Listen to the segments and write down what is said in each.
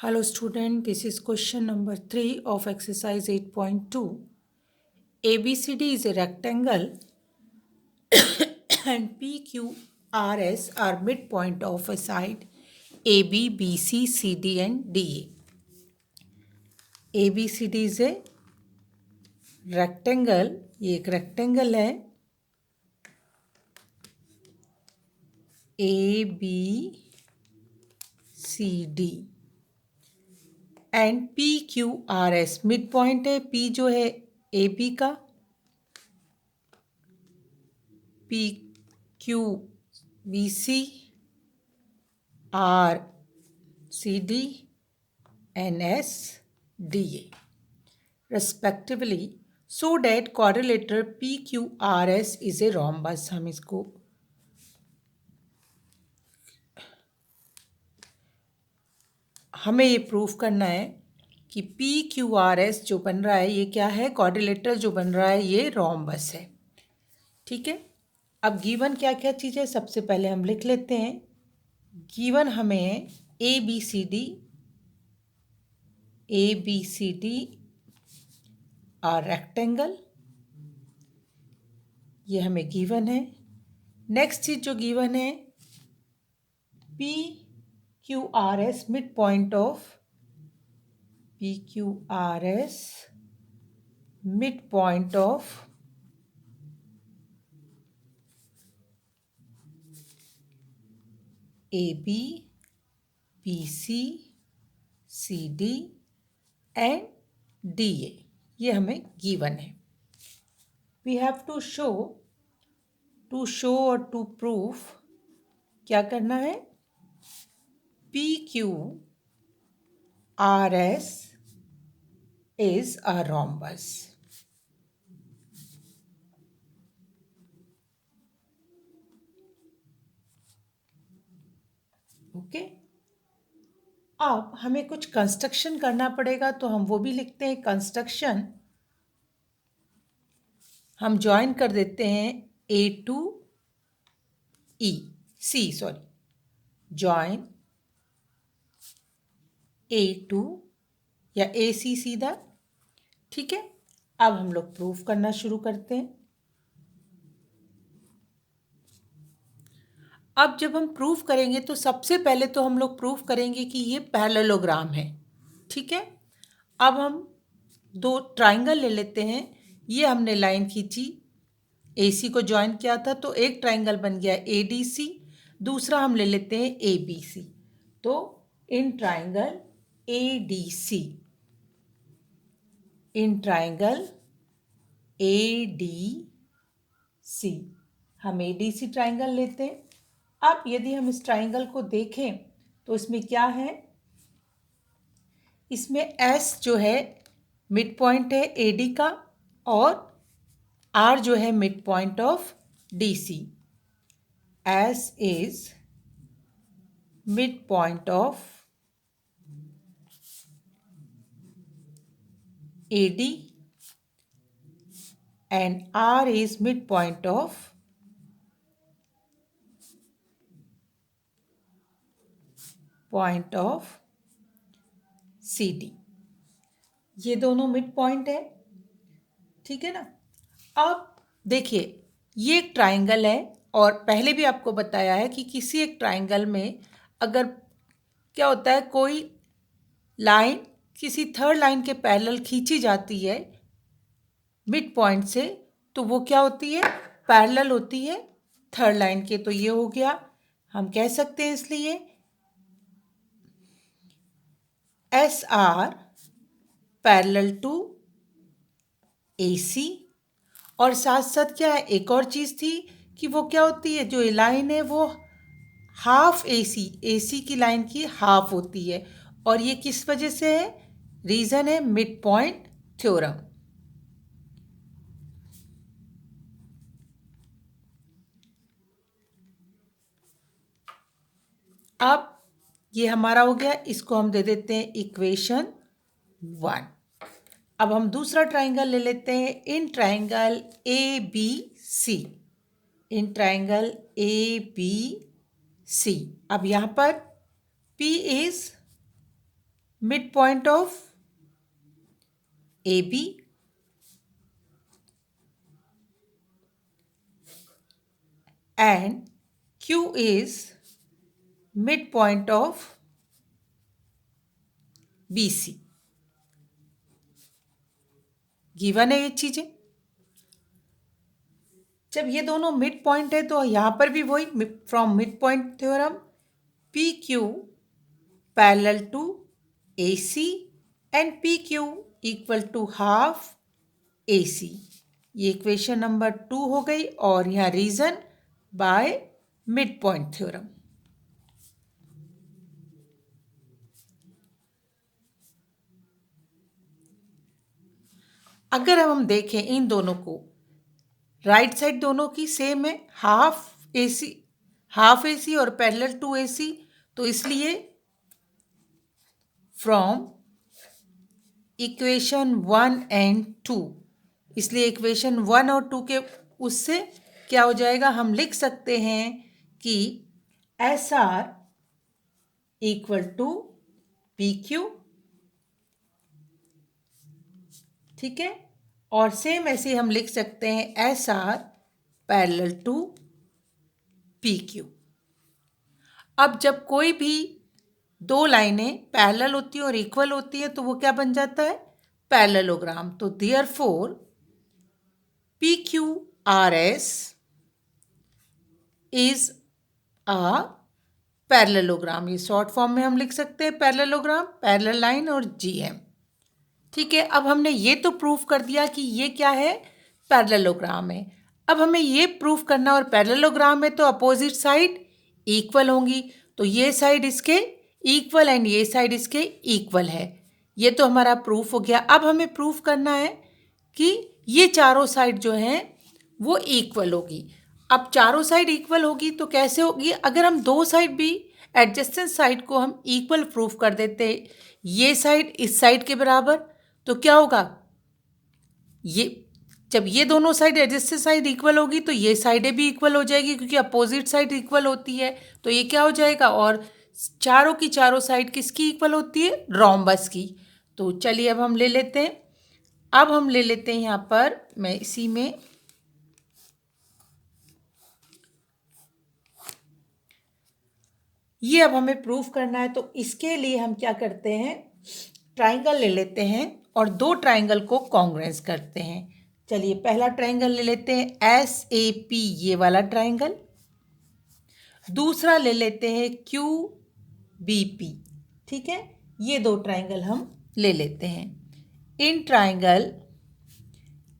Hello student, this is question number 3 of exercise 8.2. ABCD is a rectangle and PQRS are midpoint of a side AB, BC, CD and DA. ABCD is a rectangle, ये एक rectangle है ABCD and PQRS mid point है P जो है AB का PQ BC R CD and S DA respectively so that quadrilateral PQRS is a rhombus. हम इसको हमें ये प्रूफ करना है कि PQRS जो बन रहा है ये क्या है, क्वाड्रिलेटरल जो बन रहा है ये रोम्बस है. ठीक है, अब गिवन क्या क्या चीज़ है सबसे पहले हम लिख लेते हैं. गिवन हमें ABCD और रेक्टेंगल ये हमें गिवन है. नेक्स्ट चीज जो गिवन है PQRS mid point of PQRS mid point of AB, BC, CD and DA ये हमें गिवन है. वी हैव टू शो और टू प्रूफ क्या करना है. PQRS is a rhombus. Okay, अब हमें कुछ कंस्ट्रक्शन करना पड़ेगा तो हम वो भी लिखते हैं. कंस्ट्रक्शन हम ज्वाइन कर देते हैं A two join A two या AC सीधा. ठीक है, अब हम लोग प्रूफ करना शुरू करते हैं. अब जब हम प्रूफ करेंगे तो सबसे पहले तो हम लोग प्रूफ करेंगे कि ये पैरेललोग्राम है. ठीक है, अब हम दो ट्राइंगल ले लेते हैं. ये हमने लाइन खींची, AC को ज्वाइन किया था तो एक ट्राइंगल बन गया ADC. दूसरा हम ले लेते हैं ABC. तो इन ट्राइंगल ADC हम ADC ट्राइंगल लेते हैं. अब यदि हम इस ट्राइंगल को देखें तो इसमें क्या है, इसमें S जो है मिड पॉइंट है AD का और R जो है mid point of DC. S is mid point of AD and R is midpoint of CD. ये दोनों मिड पॉइंट है. ठीक है ना. अब देखिए ये एक ट्राइंगल है और पहले भी आपको बताया है कि किसी एक ट्राइंगल में अगर क्या होता है, कोई लाइन किसी थर्ड लाइन के पैरेलल खींची जाती है मिड पॉइंट से तो वो क्या होती है, पैरेलल होती है थर्ड लाइन के. तो ये हो गया, हम कह सकते हैं इसलिए SR पैरेलल टू AC. और साथ साथ क्या है, एक और चीज़ थी कि वो क्या होती है, जो लाइन है वो हाफ AC की लाइन की हाफ होती है. और ये किस वजह से है, रीज़न है मिड पॉइंट थ्योरम. अब ये हमारा हो गया, इसको हम दे देते हैं इक्वेशन 1. अब हम दूसरा ट्राइंगल ले लेते हैं. इन ट्राइंगल ABC अब यहाँ पर P is mid point of AB and Q is midpoint of BC. Given है ये चीजें। जब ये दोनों मिड पॉइंट है तो यहाँ पर भी वही from mid point theorem PQ parallel to AC and PQ equal to half AC। ये इक्वेशन नंबर 2 हो गई और यहाँ reason by mid point theorem. अगर हम देखें इन दोनों को, राइट साइड दोनों की सेम है, हाफ AC और पैरेलल टू AC, तो इसलिए फ्रॉम इक्वेशन 1 एंड 2, इसलिए इक्वेशन 1 और 2 के उससे क्या हो जाएगा, हम लिख सकते हैं कि SR इक्वल टू PQ, ठीक है, और सेम ऐसे हम लिख सकते हैं SR पैरेलल टू PQ। अब जब कोई भी दो लाइनें पैरेलल होती है और इक्वल होती है तो वो क्या बन जाता है, पैरेललोग्राम। तो therefore PQRS is a parallelogram. ये शॉर्ट फॉर्म में हम लिख सकते हैं पैरेललोग्राम, पैरेलल लाइन और GM। ठीक है, अब हमने ये तो प्रूफ कर दिया कि ये क्या है, पैरेललोग्राम है। अब हमें ये प्रूफ करना, और पैरेललोग्राम है तो अपोजिट साइड इक्वल होंगी, तो ये साइड इसके इक्वल एंड ये साइड इसके इक्वल है। ये तो हमारा प्रूफ हो गया। अब हमें प्रूफ करना है कि ये चारों साइड जो हैं वो इक्वल होगी। अब चारों साइड इक्वल होगी तो कैसे होगी, अगर हम दो साइड भी एडजेसेंट साइड को हम इक्वल प्रूफ कर देते, ये साइड इस साइड के बराबर, तो क्या होगा, ये जब ये दोनों साइड एडजेसेंट साइड इक्वल होगी तो ये साइडें भी इक्वल हो जाएगी, क्योंकि अपोजिट साइड इक्वल होती है। तो ये क्या हो जाएगा, और चारों की चारों साइड किसकी इक्वल होती है, रोम्बस की। तो चलिए अब हम ले लेते हैं, अब हम ले लेते हैं यहाँ पर, मैं इसी में ये अब हमें प्रूफ करना है, तो इसके लिए हम क्या करते हैं, ट्राइंगल ले लेते हैं और दो ट्राइंगल को कॉन्ग्रुएंस करते हैं। चलिए पहला ट्राइंगल ले लेते हैं SAP, ये वाला ट्राइंगल। दूसरा ले लेते हैं QBP, ठीक है, ये दो ट्राइंगल हम ले लेते हैं। In triangle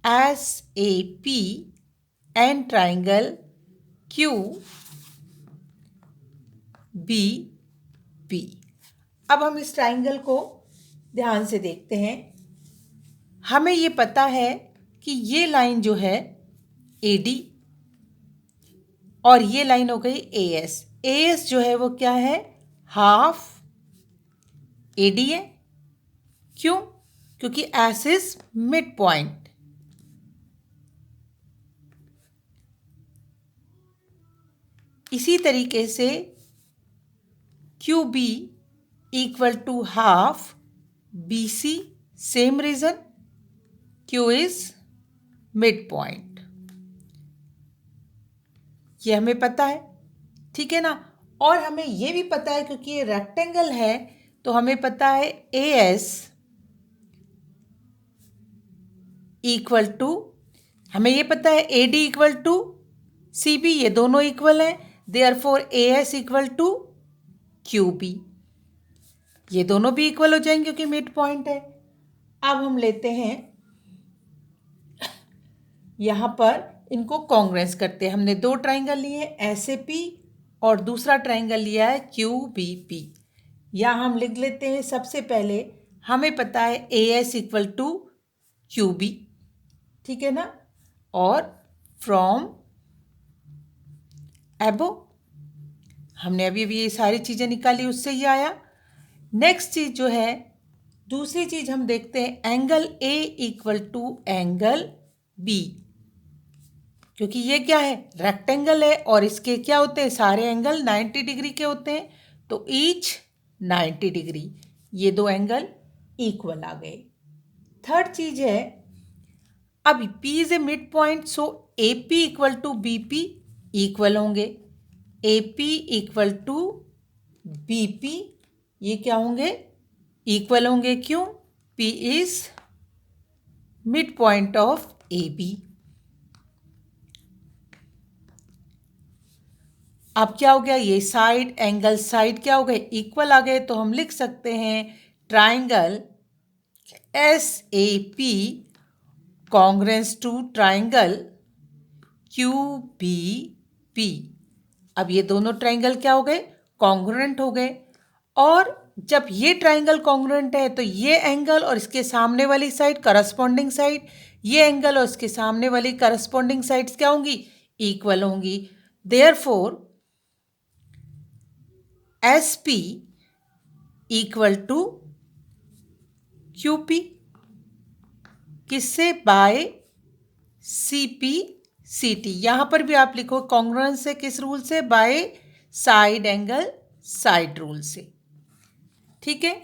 SAP and triangle QBP। अब हम इस ट्राइंगल को ध्यान से देखते हैं। हमें ये पता है कि ये लाइन जो है AD और ये लाइन हो गई AS। AS जो है वो क्या है, हाफ AD है। क्यों, क्योंकि S इज मिड पॉइंट। इसी तरीके से QB equal to half BC, same reason, Q is mid point. ये हमें पता है, ठीक है ना। और हमें ये भी पता है क्योंकि ये रेक्टेंगल है, तो हमें पता है AS इक्वल टू, हमें ये पता है AD इक्वल टू CB, ये दोनों इक्वल हैं, therefore AS equal to QB, ये दोनों भी इक्वल हो जाएंगे क्योंकि मिड पॉइंट है। अब हम लेते हैं यहाँ पर, इनको कॉन्ग्रुएंस करते हैं। हमने दो ट्राइंगल लिए SAP और दूसरा ट्राइंगल लिया है QBP। यहाँ हम लिख लेते हैं, सबसे पहले हमें पता है AS इक्वल टू QB, ठीक है ना, और फ्रॉम एबो हमने अभी ये सारी चीज़ें निकाली, उससे ही आया। नेक्स्ट चीज़ जो है, दूसरी चीज़ हम देखते हैं angle A equal to angle B, क्योंकि ये क्या है, रेक्टेंगल है और इसके क्या होते हैं, सारे एंगल 90 डिग्री के होते हैं, तो ईच 90 डिग्री। ये दो एंगल इक्वल आ गए। थर्ड चीज है, अब P is a mid point, so AP equal to BP equal होंगे। AP इक्वल टू BP ये क्या होंगे, इक्वल होंगे। क्यों? P is mid point of AB। अब क्या हो गया, ये साइड एंगल साइड क्या हो गए, इक्वल आ गए। तो हम लिख सकते हैं triangle SAP congruence to triangle QBP। अब ये दोनों ट्राइंगल क्या हो गए, कॉन्ग्रुएंट हो गए। और जब ये ट्राइंगल कॉन्ग्रुएंट है तो ये एंगल और इसके सामने वाली साइड करस्पॉन्डिंग साइड, ये एंगल और इसके सामने वाली करस्पॉन्डिंग साइड्स क्या होंगी, इक्वल होंगी। Therefore SP equal to QP, किससे, बाय CP/CT। यहां पर भी आप लिखो कॉन्ग्रुएंस से, किस रूल से, by side angle side rule से। ठीक है।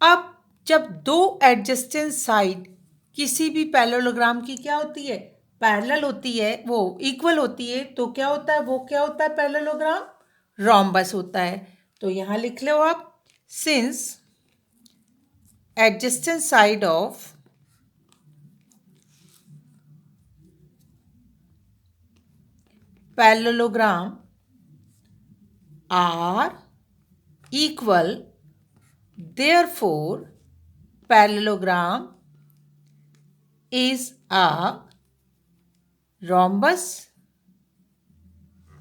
अब जब दो एडजेसेंट साइड किसी भी पैरेललोग्राम की क्या होती है, पैरेलल होती है, वो इक्वल होती है, तो क्या होता है, वो क्या होता है, पैरेललोग्राम रोम्बस होता है। तो यहां लिख लो आप, since adjacent side of parallelogram are equal, therefore parallelogram is a rhombus।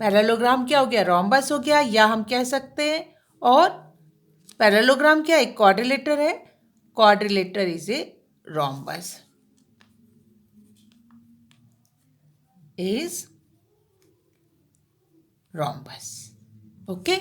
Parallelogram क्या हो गया, रोम्बस हो गया, या हम कह सकते हैं, और पैरेललोग्राम क्या है, क्वाड्रिलेटर है, quadrilateral is a rhombus, is rhombus. Okay.